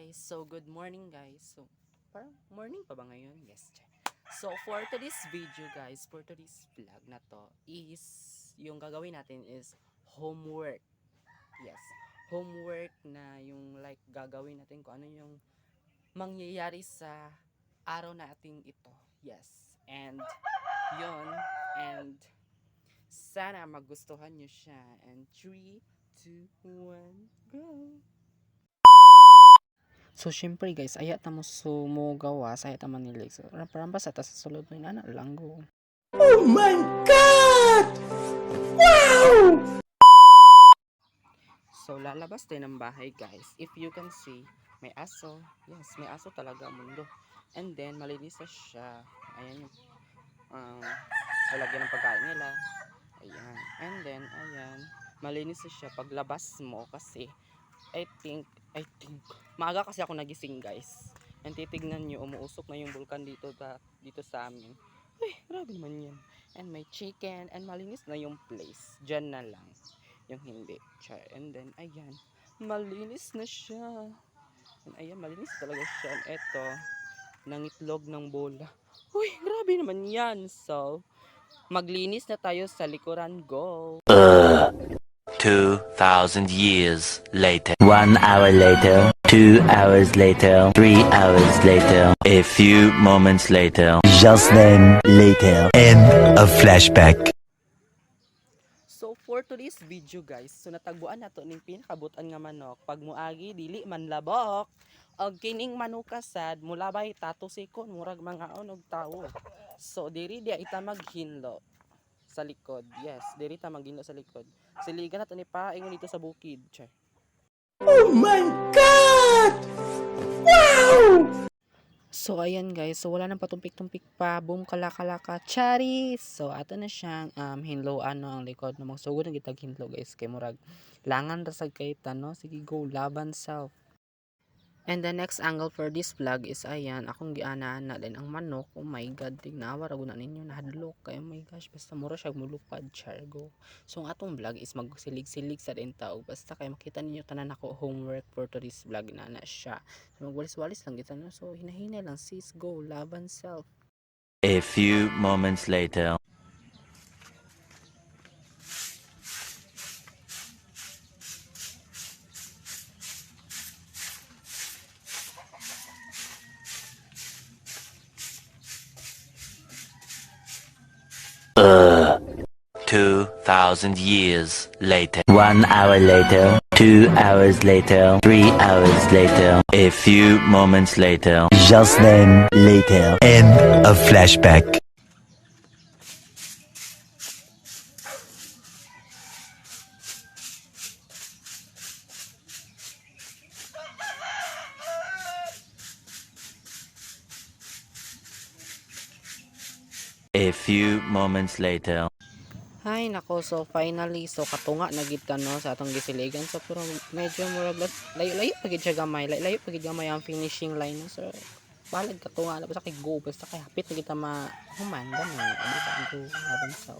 guys. So, good morning guys. So, parang morning pa ba ngayon? Yes. So, for today's video guys, for today's vlog na to is, yung gagawin natin is homework. Yes. Homework na yung like gagawin natin kung ano yung mangyayari sa araw natin ito. Yes. And, yon and, sana magustuhan nyo siya. And 3, 2, 1, go! So, syempre guys, ayat na mo sumugawas, ayat naman nila. So, rampas at sa sulod mo yung langgo. Oh my God! Wow! So, lalabas din ng bahay guys. If you can see, may aso. Yes, may aso talaga mundo. And then, malinis na siya. Ayan yung lalagyan ng pagkain nila. Ayan. And then, ayan. Malinis na siya paglabas mo kasi I think, maaga kasi ako nagising guys. And titignan nyo, umuusok na yung vulkan dito sa amin. Uy, grabe naman yan. And may chicken, and malinis na yung place. Diyan na lang. Yung hindi. And then, ayan. Malinis na siya. And ayan, malinis talaga siya. And eto, nangitlog ng bola. Uy, grabe naman yan. So, maglinis na tayo sa likuran. Go! 2,000 years later. 1 hour later. 2 hours later. 3 hours later. A few moments later. Just then later. End of flashback. So for today's video guys, so natagbuan nato ning pinakabutan nga manok. Pag muagi dili man labok, og kining manukasad mulabay tato sikon murag mga og tawo. So diri dia ita maghinlo sa likod. Yes, diri ta maghinlo sa likod. Siligan nato ni paingon dito sa bukid. Che. Oh my God! Wow! So ayan guys, so wala nang patumpik-tumpik pa, boom kalakalaka, charis. So ato na siyang hinlo ang likod na magsugod na gitag hinlo guys kay murag langan ra sad kay no. Sige go laban self. And the next angle for this vlog is ayan, akong giana-ana din ang manok. Oh my god, tignawa ra guna ninyo nahadlok kay oh my gosh, basta mura siya mulupad chargo. So ang atong vlog is magsilig-silig sa din tao basta kay makita ninyo tanan ako homework for today's vlog na siya. So magwalis-walis lang kita no. So hinahinay lang sis, go laban self. A few moments later. uh, 2,000 years later. 1 hour later. 2 hours later. 3 hours later. A few moments later. Just then later. End of flashback. A few moments later. Hay nako, so finally so katunga na gid ka no sa atong gisiligan. So pero medyo murag layo-layo pa gid siya gamay, layo pa gid gamay ang finishing line no. So balag katunga na basta kay go basta kay hapit na kita mahuman ganun. Ano ba go laban sa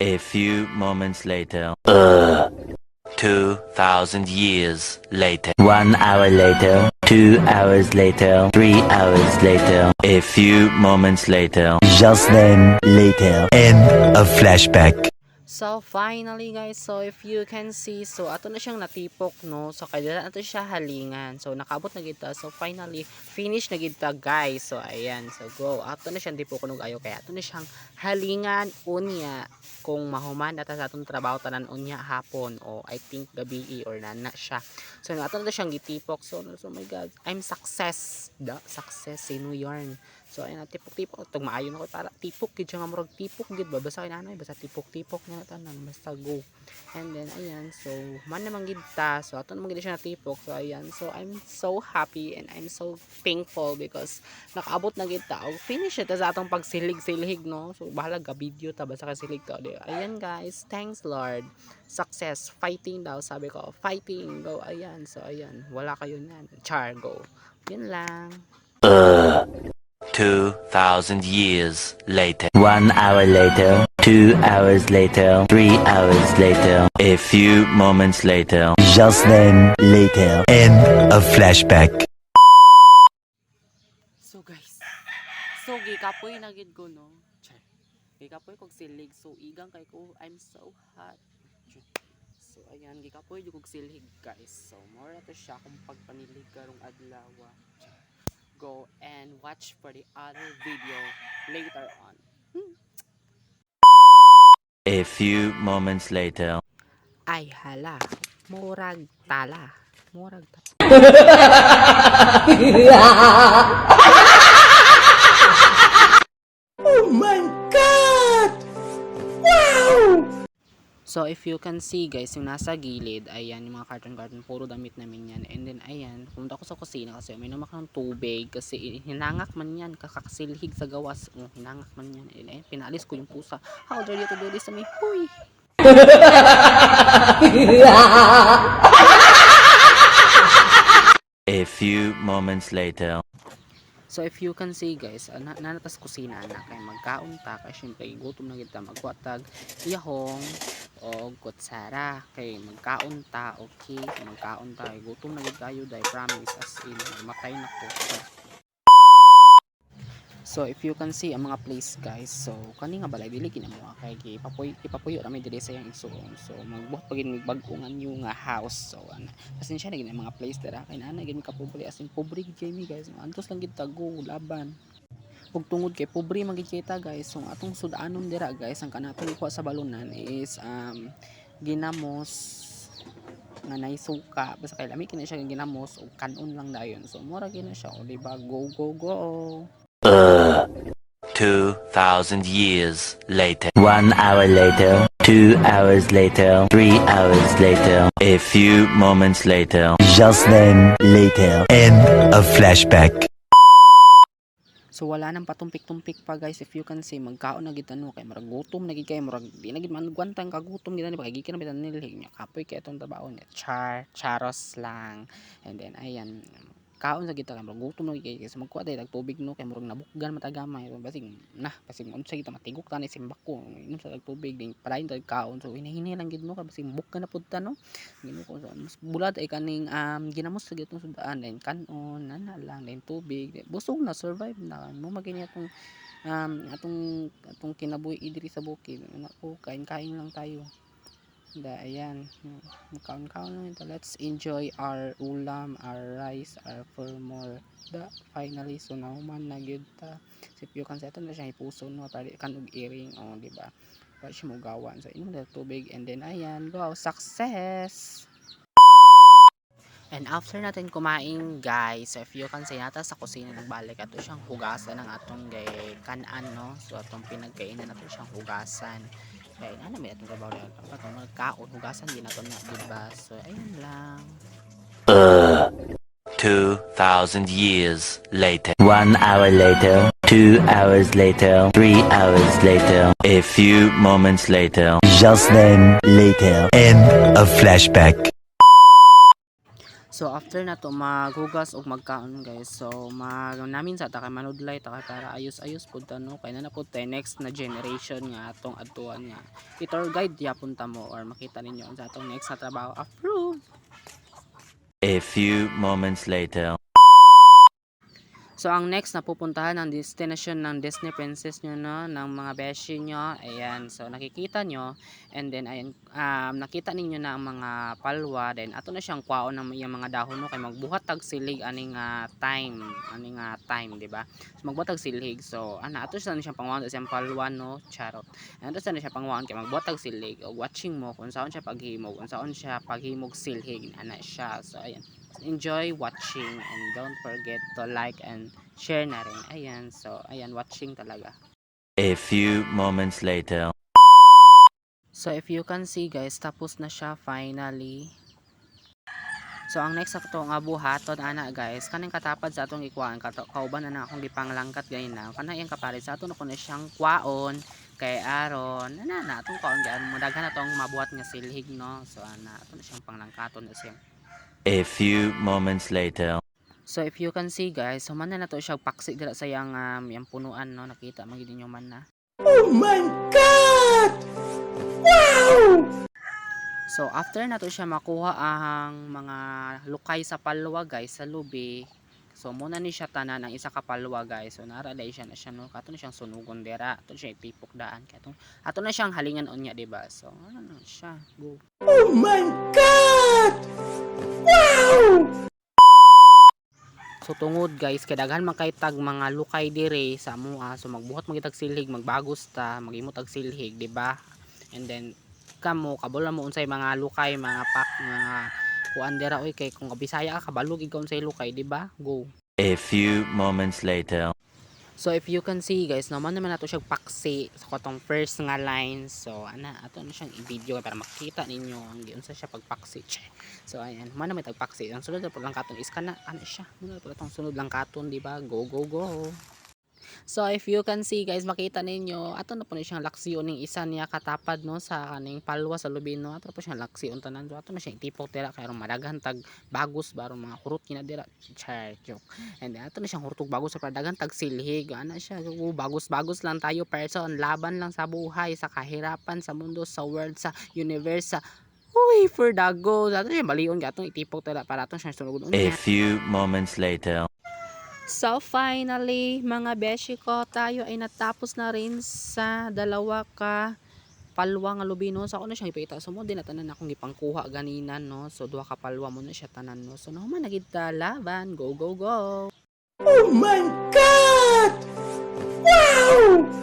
A few moments later. 2,000 years later. 1 hour later. 2 hours later. 3 hours later. A few moments later. Just then later. End of flashback. So finally guys, so if you can see, so ato na siyang natipok no. So kaya ato siya halingan. So nakaabot na kita. So finally finish na kita guys. So ayan, so go. Ato na siyang tipok kunog ayo kaya ato na siyang halingan unya kung mahuman ata sa atong trabaho tanan unya hapon o I think gabi or nana siya. So ato na siyang gitipok. So my god, I'm success. Success in New York. So ayan, tipok-tipok tug maayo na ko para tipok gid siya nga murag tipok gid ba basta kay nanay basta tipok-tipok na tanan basta go. And then ayan, so man naman gid ta, so ato naman gid siya na tipok. So ayan, so I'm so happy and I'm so thankful because nakaabot na gid ta og finish ita sa atong pagsilig-silhig no. So bahala ga video ta basta ka silig ta. Ayan guys, thanks Lord. Success, fighting daw sabi ko, fighting go. Ayan, so ayan, wala kayo nan. Char go. Yun lang. 2,000 years later. 1 hour later. 2 hours later. 3 hours later. A few moments later. Just then later. End of flashback. So guys, so gikapoy na gid ko no. Char. Gikapoy kog silig, so igang kay ko, I'm so hot. So ayan, gikapoy jud kog silhig guys. So more na to siya kung pagpanilig karong adlaw. Go and watch for the other video later on. A few moments later. Ay hala, murag tala. Murag tala. Oh my God! Wow! So if you can see guys, yung nasa gilid, ayan, yung mga carton puro damit namin yan. And then ayan, pumunta ako sa kusina kasi may namak ng tubig kasi hinangak man yan, kakakasilhig sa gawas. Hinangak man yan. And ayan, pinalis ko yung pusa. How dare you to do this to me? Huy! A few moments later. So if you can see guys, nanatas kusina na kay magkaon ta kay syempre gutom na kita magwatag iyahong o kutsara kay magkaon ta, okay, magkaon ta kay gutom na gid kayo dai, promise as in matay na ko. So if you can see ang mga place guys, so kani nga balay dili kini mo kay ipapuyo ra mi diri sa yang igsoon. So magbuhat pagin mig bag-ongan yung nga house. So pasensya na gid ang mga place dira kay nanay gid mi kapobre as in pobre gid kay mi guys. Antos lang gid tago laban. Ug tungod kay pobre man gid kita guys. So atong sudanon dira guys, ang kanatong ikuha sa balunan is ginamos nga naisuka basta kay lami kini siya ginamos ug kanon lang dayon. So mura gina siya o diba, go go go. 2,000 years later. 1 hour later. 2 hours later. 3 hours later. A few moments later. Just then later. End of flashback. So wala nang patumpik-tumpik pa guys, if you can see magkaon na gid ano kay murag gutom na gid kay murag di na gid manugwantang kagutom gid ani pa kay gikan na bitan nilhig nya kapoy kay atong trabaho niya charos lang. And then ayan, kaon sa kita kay murag gutom na gid kay sa magkuha day tubig no kay murag nabukgan matagamay basig unsa kita matigok ta ni simbak ko inom sa tubig din palain ta kaon. So hinahini lang gid no kay basig bukgan na pud ta no gino ko so mas bulad ay kaning ginamos sa gitong sudaan din kanon nana lang din tubig busog na survive na mo magini atong kinabuhi diri sa bukid nako kain-kain lang tayo. Ayan, kaon-kaon lang ito. Let's enjoy our ulam, our rice, our more. Finally, so nauman na gyud ta. So if you can set na siya ipuso no, para kan og iring, oh, di ba? Para siya mugawan. So inom na tubig and then ayan, go, success. And after natin kumain guys, so if you can see nata sa kusina nagbalik ato siyang hugasan ng atong kanan no. So atong pinagkainan nato siyang hugasan. Kaya na may atong trabaho na atong magkaon hugasan din nato na diba. So ayun lang. 2,000 years later. 1 hour later. 2 hours later. 3 hours later. A few moments later. Just then later. End of flashback. So after na to maghugas og magkaon guys. So namin sa takay manudlay takay para ayos-ayos pud ta no kay na pud tay next na generation nga atong adtuan nga i-tour guide yapon ta mo or makita ninyo sa atong next na trabaho. Approve. A few moments later. So ang next na pupuntahan ng destination ng Disney Princess nyo no, ng mga beshi nyo, ayan, so nakikita nyo, and then ayan, nakita ninyo na ang mga palwa, then ato na siyang kwaon ng yung mga dahon no, kay magbuhat tag silig aning time, di ba? So magbuhat tag silig, so ato siya na siyang pangwaon sa siyang palwa no, charot. Ato siya na siya pangwaon kay magbuhat tag silig, o watching mo kung saan siya paghimog, kung saan siya paghimog silhig, ana siya. So ayan. Enjoy watching and don't forget to like and share na rin. Ayan, so ayan, watching talaga. A few moments later. So if you can see guys, tapos na siya finally. So ang next ato nga buhaton ana guys, kanang katapad sa atong ikuan kauban na akong gipanglangkat ganin na. Kana yang kapalit sa ato na kuno siyang kwaon kay aron na atong kwaon gyud mo daghan atong mabuhat nga silhig no. So ana ato na siyang panglangkaton na siya. A few moments later. So if you can see guys, so man na to siya paksi dira sa yang yang punuan no, nakita man gid ninyo man na. Oh my God! Wow! So after na to siya makuha ang mga lukay sa palwa guys sa lubi. So muna ni siya tanan ang isa ka palwa guys. So nara dai siya na siya no. Kato na siyang sunugon dira. Ato siya ipipok daan kato. Ato na siyang halingan unya di ba? So ano na siya. Go. Oh my God! Wow! So tungod guys, kay daghan man kay tag mga lukay dire sa amoa. So magbuhat magitag silhig, magbagos ta, magimot tag silhig, di ba? And then kamo kabalo mo unsay mga lukay, mga pak, mga kuan dira oy kay kung Bisaya ka kabalog ikaw unsay lukay, di ba? Go. A few moments later. So if you can see guys, naman nato siya paksi sa katong first nga line. So ana ato na siyang i-video para makita ninyo ang giunsa siya pagpaksi. So ayan, man na may tagpaksi. Ang sunod na po lang katon is kana ana siya. Muna po itong sunod lang katon, di ba? Go go go. So if you can see guys, makita ninyo ato na po ni siyang laksiyon ning isa niya katapad no sa kaning palwa sa lubi no. Ato po siyang laksiyon tanan. So ato na siyang tipok dira kay aron madaghan tag bagos baron mga kurot kina dira. Char joke. And then ato na siyang hurtog bagos sa padagan tag silhig. Ana siya bagos lang tayo person, laban lang sa buhay, sa kahirapan, sa mundo, sa world, sa universe, sa uy for dago. Ato siya balion gatong itipok dira para ato siyang sunugon A unya. few moments later. So finally mga beshi ko, tayo ay natapos na rin sa dalawa ka palwa nga lubi no. So ako na siyang ipakita. So mo din na tanan akong gipangkuha ganina no. So duha ka palwa mo na siya tanan no. So naman nagid ta laban. Go go go. Oh my God! Wow!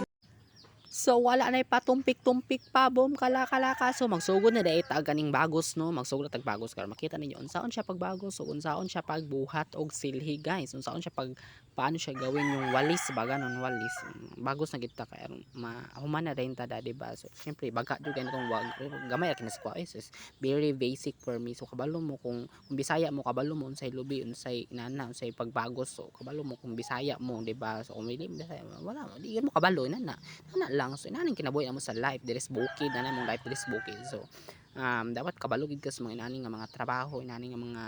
So wala na patumpik-tumpik pa boom kala-kalaka. So magsugod na dai ta ganing bagos no. Magsugod na tag bagos karon makita ninyo unsaon siya pagbagos, so unsaon siya pagbuhat og silhig guys. Unsaon siya pag paano siya gawin yung walis ba ganon walis. Bagos na gid ta kay human na rin ta da di ba. So syempre baga jud kay natong wag gamay ra kinis ko is very basic for me. So kabalo mo kung Bisaya mo kabalo mo unsay lubi, unsay inana, unsay pagbagos. So kabalo mo kung Bisaya mo di ba. So kung Bisaya wala di mo kabalo inana lang. So inaning kinabuhi mo sa life there's bukid na mong life there's bukid. So dapat kabalugid ka sa mga inaning nga mga trabaho, inaning nga mga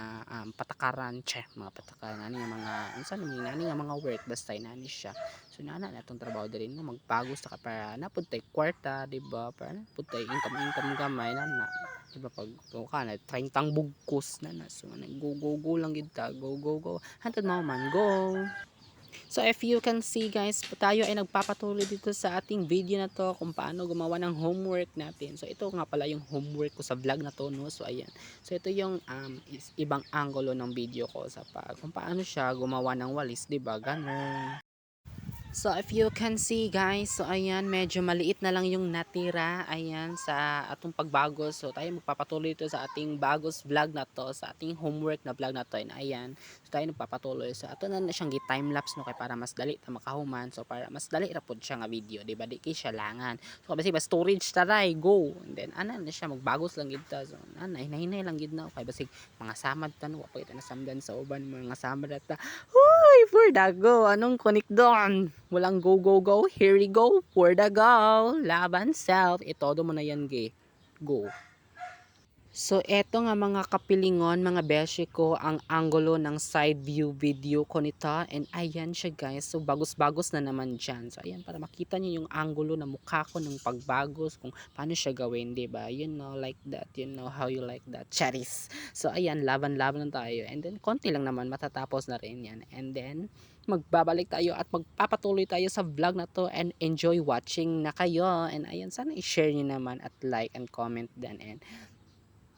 patakaran, mga patakaran, inaning nga mga unsa naman inaning nga mga work basta inani siya. So inana na atong trabaho diri no magbago sa para napud tay kwarta, di ba? Para napud tay income gamay na di ba pag ka na 30 bugkos na so go lang gid ta, go hantod mo man go. So if you can see guys, tayo ay nagpapatuloy dito sa ating video na to kung paano gumawa ng homework natin. So ito nga pala yung homework ko sa vlog na to no. So ayan. So ito yung ibang angulo ng video ko sa kung paano siya gumawa ng walis, 'di ba? Ganun. So if you can see guys, so ayan medyo maliit na lang yung natira ayan sa atong pagbagos. So tayo magpapatuloy ito sa ating bagos vlog na to, sa ating homework na vlog na to. And ayan, so tayo magpapatuloy. So ato na siyang gi-time lapse no kay para mas dali ta makahuman. So para mas dali ra pod siya nga video, di ba? Di kay siya langan. So basi ba storage taray go. And then ana na siya magbagos lang gid ta. So ana hinay lang gid na kay basig mga samad ta no, pagita na samdan sa uban mga samad ta. Hoy, for dago, anong connect doon? Walang go. Here we go. For the go. Laban self. Itodo mo na yan, gay. Go. So, eto nga mga kapilingon, mga beshi ko, ang angulo ng side view video ko nito. And ayan siya guys. So, bagos-bagos na naman dyan. So, ayan, para makita niyo yung angulo ng mukha ko ng pagbagos, kung paano siya gawin, diba? You know, like that. You know how you like that. Charis. So, ayan, laban-laban tayo. And then, konti lang naman, matatapos na rin yan. And then, magbabalik tayo at magpapatuloy tayo sa vlog na to and enjoy watching na kayo. And ayan, sana i-share niyo naman at like and comment din. And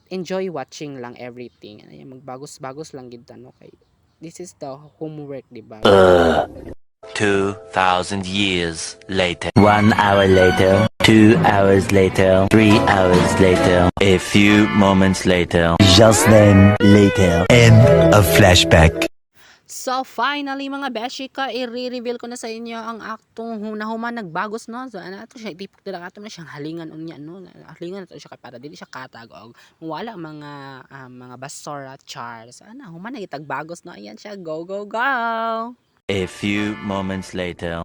enjoy watching lang everything. Ayan, magbagos-bagos lang gid no kay this is the homework, di ba? 2,000 years later. 1 hour later. 2 hours later. 3 hours later. A few moments later. Just then, later. End of flashback. So finally mga beshi ka, i-reveal ko na sa inyo ang aktong human nagbagos no. So ano to siya tipok dira ato na siyang halingan unya no. Halingan to siya kay para dili siya katag og wala mga basura char. So ana human nagitagbagos no. Ayan siya, go go go. A few moments later.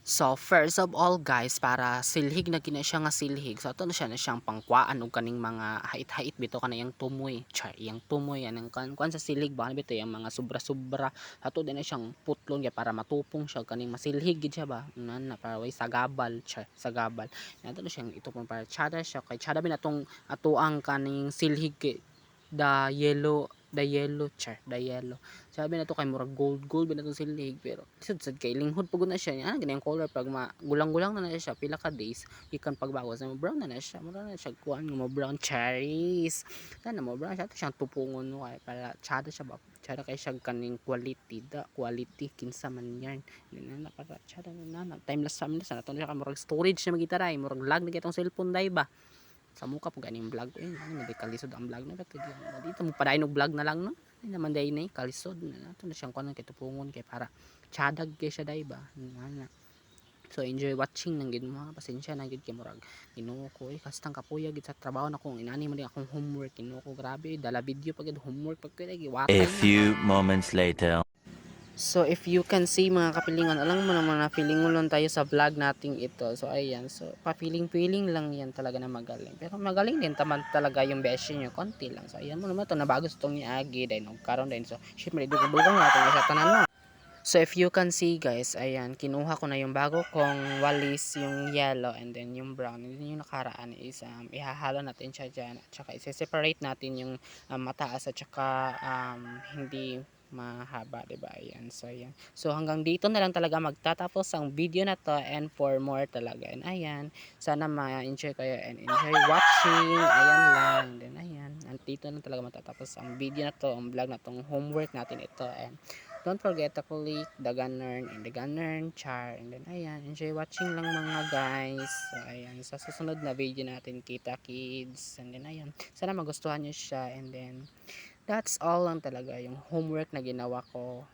So first of all guys, para silhig na gina siya nga silhig. So ato na siya na siyang pangkuan og kaning mga hait-hait bito kanayang tumoy. Char, yang tumoy yan ang kuan sa silhig ba bito yang mga sobra-sobra. Ato din na siyang putlon kay para matupong siya kaning masilhig gid siya ba. Na para way sagabal, char, sagabal. Ato na siyang itupon para tsada siya kay tsada bin atong atuang kaning silhig the yellow char, the yellow. Sabi na to kay murag gold bin atong silhig pero sad kay linghod pagod na siya. Ano ganyan color pag gulang-gulang na siya pila ka days ikan pagbawas na brown na siya. Mura na siya kuan nga mo brown cherries. Kana mo brown siya to siyang tupungon no kay para tsada siya ba. Tsada kay siya kaning quality kinsa man yan. Na para tsada na timeless sa na to siya kay murag storage na magitaray murag lag na kitong cellphone dai ba. Sa mukha po ganing vlog ano may kalisod ang vlog na dito mo padayon og vlog na lang no ay naman day nay kalisod na nato na siyang kuan kay tupungon kay para tsadag kay siya day ba ana. So enjoy watching nang gid mo pasensya na gid kay murag Ginoo ko kastang kapuya gid sa trabaho na kong inani man akong homework Ginoo ko grabe dala video pag homework pag kay giwatay A na. few moments later. So if you can see mga kapilingan, alam mo naman na feeling tayo sa vlog nating ito. So ayan, so pa-feeling lang yan talaga na magaling. Pero magaling din taman talaga yung beshi nyo, konti lang. So ayan mo naman ito, nabagos itong ni Agi, dahil nagkaroon din. So syempre, dugang natin sa tanan mo. So if you can see guys, ayan, kinuha ko na yung bago kong walis, yung yellow and then yung brown. And then yung nakaraan is ihahalo natin siya dyan. At saka isa-separate natin yung mataas at saka hindi mahaba, diba? Ayan, so ayan. So hanggang dito na lang talaga magtatapos ang video na to and for more talaga. And ayan, sana ma-enjoy kayo and enjoy watching. Ayan lang. And then ayan, dito na talaga magtatapos ang video na to, ang vlog na tong homework natin ito. And don't forget to click the Gunern and the Gunern char. And then ayan, enjoy watching lang mga guys. So ayan, sa susunod na video natin kita kids. And then ayan, sana magustuhan nyo siya. And then that's all lang talaga yung homework na ginawa ko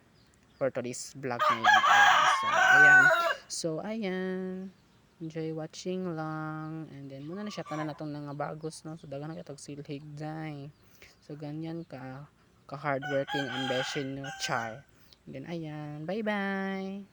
for today's vlog na yun. So ayan, enjoy watching lang. And then muna na siya tanan natong nga bagos no. So dagan na kitag silhig day. So ganyan ka hardworking ambition no char. And then ayan, bye bye.